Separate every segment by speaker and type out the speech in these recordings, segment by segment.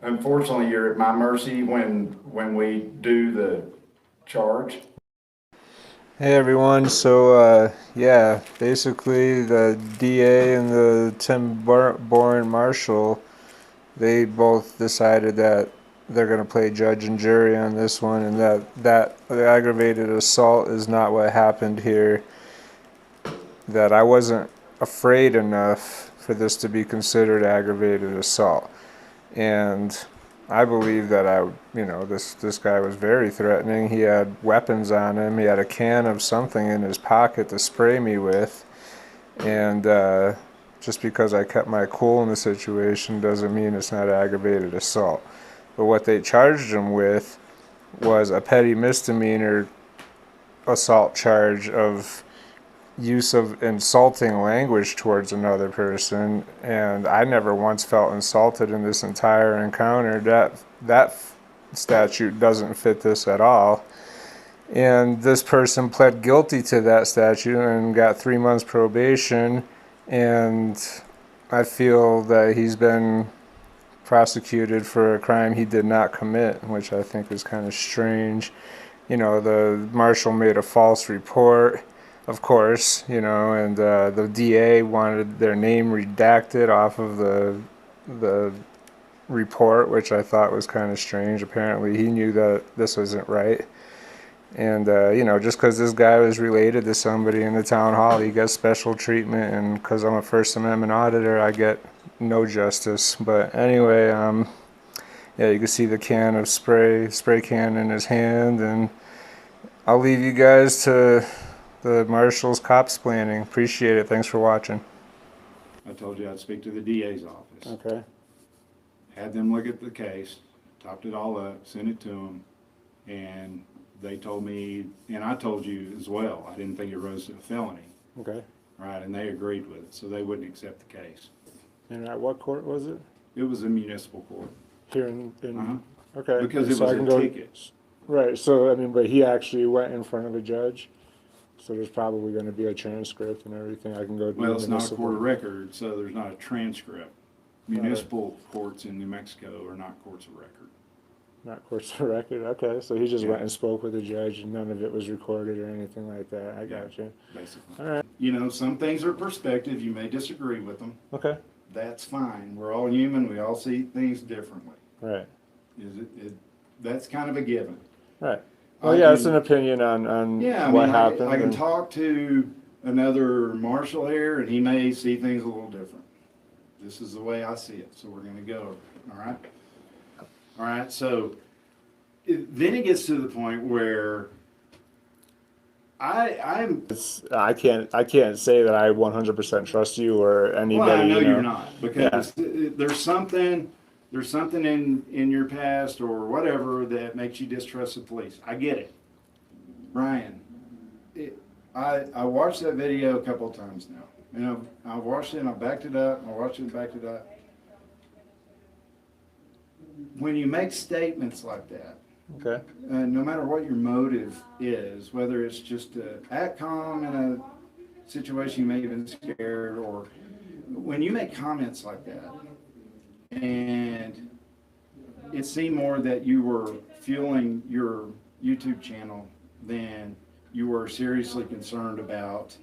Speaker 1: unfortunately, you're at my mercy when we do the charge.
Speaker 2: Hey everyone, so yeah, basically the DA and the Boren Marshal, they both decided that they're going to play judge and jury on this one, and that the aggravated assault is not what happened here, that I wasn't afraid enough for this to be considered aggravated assault. And I believe that this guy was very threatening. He had weapons on him. He had a can of something in his pocket to spray me with. And just because I kept my cool in the situation doesn't mean it's not aggravated assault. But what they charged him with was a petty misdemeanor assault charge of use of insulting language towards another person, and I never once felt insulted in this entire encounter. That statute doesn't fit this at all. And this person pled guilty to that statute and got 3 months probation, and I feel that he's been prosecuted for a crime he did not commit, which I think is kind of strange. The marshal made a false report, of course, and the DA wanted their name redacted off of the report, which I thought was kind of strange. Apparently, he knew that this wasn't right. And, just because this guy was related to somebody in the town hall, he gets special treatment, and because I'm a First Amendment auditor, I get no justice. But anyway, yeah, you can see the can of spray can in his hand, and I'll leave you guys to the marshal's cops planning. Appreciate it. Thanks for watching.
Speaker 1: I told you I'd speak to the DA's office.
Speaker 2: Okay.
Speaker 1: Had them look at the case, topped it all up, sent it to them, and they told me, and I told you as well, I didn't think it rose to a felony.
Speaker 2: Okay.
Speaker 1: Right, and they agreed with it, so they wouldn't accept the case.
Speaker 2: And at what court was it?
Speaker 1: It was a municipal court.
Speaker 2: Here in
Speaker 1: Uh-huh.
Speaker 2: Okay.
Speaker 1: Because it
Speaker 2: So I
Speaker 1: was
Speaker 2: can
Speaker 1: a
Speaker 2: go-
Speaker 1: ticket.
Speaker 2: Right. So but he actually went in front of a judge. So there's probably going to be a transcript and everything. I can go do
Speaker 1: Well, it's not a
Speaker 2: municipal.
Speaker 1: court of record, so there's not a transcript. Municipal courts in New Mexico are not courts of record.
Speaker 2: Not courts of record. Okay. So he just
Speaker 1: Yeah.
Speaker 2: went and spoke with the judge, and none of it was recorded or anything like that. I got you.
Speaker 1: Basically.
Speaker 2: All right.
Speaker 1: Some things are perspective. You may disagree with them.
Speaker 2: Okay.
Speaker 1: That's fine. We're all human. We all see things differently.
Speaker 2: Right.
Speaker 1: That's kind of a given.
Speaker 2: Right. Well, yeah, it's an opinion on
Speaker 1: Yeah,
Speaker 2: what happened.
Speaker 1: I can
Speaker 2: and-
Speaker 1: talk to another marshal here, and he may see things a little different. This is the way I see it, so we're going to go. All right. All right. So then it gets to the point where I'm.
Speaker 2: I can't say that I 100% trust you or anybody.
Speaker 1: Well, I know
Speaker 2: you know.
Speaker 1: you're not, because there's something in your past or whatever that makes you distrust the police. I get it. Ryan, I watched that video a couple of times now. I watched it and I backed it up, and I watched it and backed it up. When you make statements like that,
Speaker 2: Okay.
Speaker 1: no matter what your motive is, whether it's just to act calm in a situation you may have been scared, or when you make comments like that, and it seemed more that you were fueling your YouTube channel than you were seriously concerned about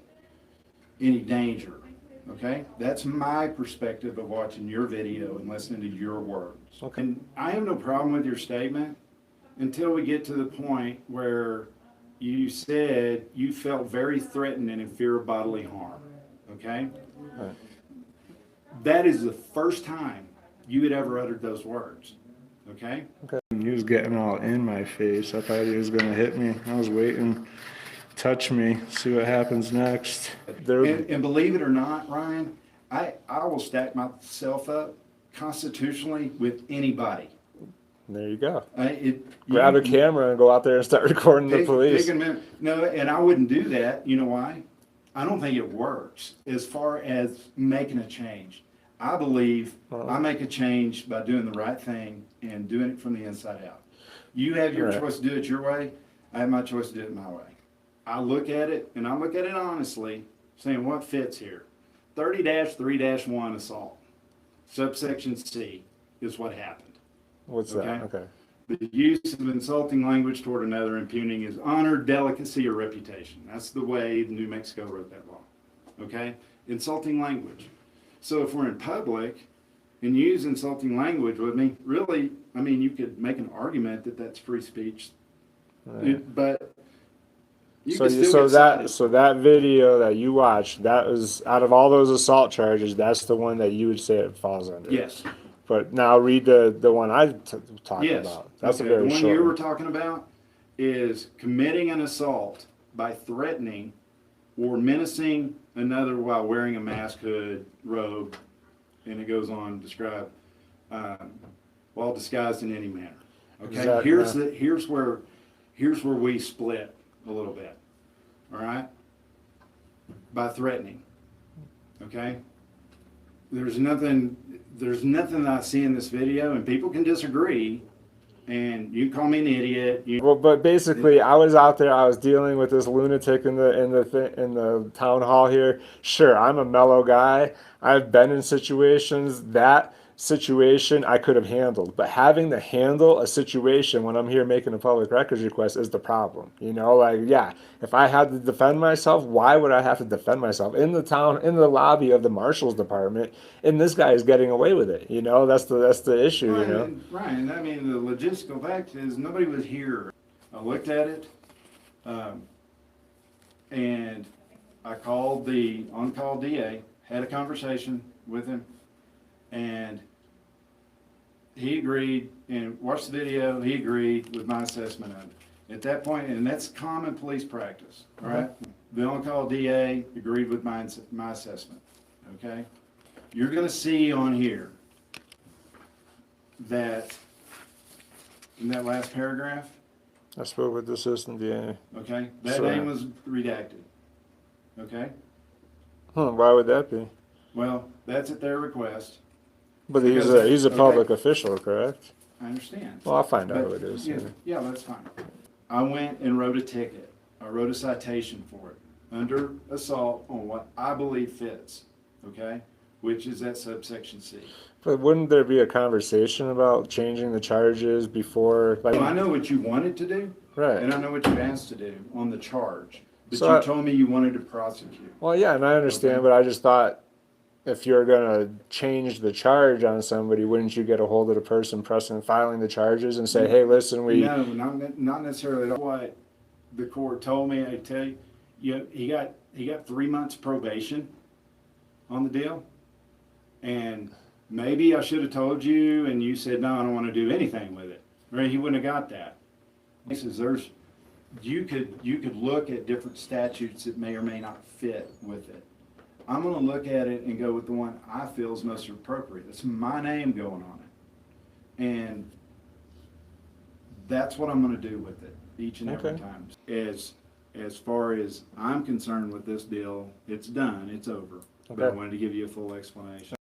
Speaker 1: any danger. Okay? That's my perspective of watching your video and listening to your words.
Speaker 2: Okay.
Speaker 1: And I have no problem with your statement until we get to the point where you said you felt very threatened and in fear of bodily harm. Okay?
Speaker 2: Right.
Speaker 1: That is the first time you had ever uttered those words. Okay?
Speaker 2: Okay. He was getting all in my face. I thought he was going to hit me. I was waiting. Touch me. See what happens next.
Speaker 1: And believe it or not, Ryan, I will stack myself up constitutionally with anybody.
Speaker 2: There you go.
Speaker 1: Grab
Speaker 2: a camera and go out there and start recording the police.
Speaker 1: No, and I wouldn't do that. You know why? I don't think it works as far as making a change. I believe I make a change by doing the right thing and doing it from the inside out. You have your choice to do it your way. I have my choice to do it my way. I look at it, and I look at it honestly, saying what fits here. 30-3-1 assault. Subsection C is what happened.
Speaker 2: What's that? Okay.
Speaker 1: The use of insulting language toward another impugning his honor, delicacy, or reputation. That's the way New Mexico wrote that law. Okay? Insulting language. So if we're in public and you use insulting language with me, really, I mean, you could make an argument that that's free speech, but you
Speaker 2: So
Speaker 1: can
Speaker 2: you,
Speaker 1: still
Speaker 2: so
Speaker 1: get
Speaker 2: that
Speaker 1: cited.
Speaker 2: so that video that you watched, that was out of all those assault charges, that's the one that you would say it falls under.
Speaker 1: Yes.
Speaker 2: But now read the one I talked
Speaker 1: Yes.
Speaker 2: about. That's
Speaker 1: Okay.
Speaker 2: a very
Speaker 1: The one
Speaker 2: short
Speaker 1: you were
Speaker 2: one.
Speaker 1: talking about is committing an assault by threatening or menacing another while wearing a mask, hood, robe, and it goes on to describe while disguised in any manner. Okay.
Speaker 2: Exactly.
Speaker 1: Here's where we split a little bit. All right. By threatening. Okay. There's nothing that I see in this video, and people can disagree, and you can call me an idiot.
Speaker 2: Well, but basically, I was out there. I was dealing with this lunatic in the town hall here. Sure, I'm a mellow guy. I've been in situations. That situation I could have handled, but having to handle a situation when I'm here making a public records request is the problem. You know, like, yeah, if I had to defend myself, why would I have to defend myself in the lobby of the marshal's department? And this guy is getting away with it. You know, that's the issue. You know,
Speaker 1: Ryan, I mean, the logistical fact is nobody was here. I looked at it, and I called the on-call DA, had a conversation with him, and he agreed, and watched the video, he agreed with my assessment of it. At that point, and that's common police practice, all right? The on-call DA agreed with my assessment, okay? You're gonna see on here that, in that last paragraph,
Speaker 2: I spoke with the assistant DA.
Speaker 1: okay, that
Speaker 2: So-
Speaker 1: name was redacted, okay?
Speaker 2: Why would that be?
Speaker 1: Well, that's at their request.
Speaker 2: But
Speaker 1: Because-
Speaker 2: he's a
Speaker 1: okay.
Speaker 2: public official, correct?
Speaker 1: I understand.
Speaker 2: Well, I'll find out
Speaker 1: But,
Speaker 2: who it is.
Speaker 1: yeah, that's fine. I went and wrote a ticket. I wrote a citation for it under assault on what I believe fits, okay? Which is that subsection C.
Speaker 2: But wouldn't there be a conversation about changing the charges before? Like,
Speaker 1: I know what you wanted to do,
Speaker 2: right.
Speaker 1: and I know what you asked to do on the charge, but
Speaker 2: So
Speaker 1: you told me you wanted to prosecute.
Speaker 2: Well, yeah, and I understand,
Speaker 1: Okay.
Speaker 2: but I just thought if you're gonna change the charge on somebody, wouldn't you get a hold of the person filing the charges and say, hey, listen,
Speaker 1: No, not necessarily. What the court told me, I tell you, he got 3 months probation on the deal, and maybe I should have told you, and you said no, I don't want to do anything with it. Right? He wouldn't have got that. He says you could look at different statutes that may or may not fit with it. I'm going to look at it and go with the one I feel is most appropriate. It's my name going on it, and that's what I'm going to do with it each and every
Speaker 2: Okay.
Speaker 1: time. As far as I'm concerned with this deal, it's done. It's over. But I
Speaker 2: Okay.
Speaker 1: wanted to give you a full explanation.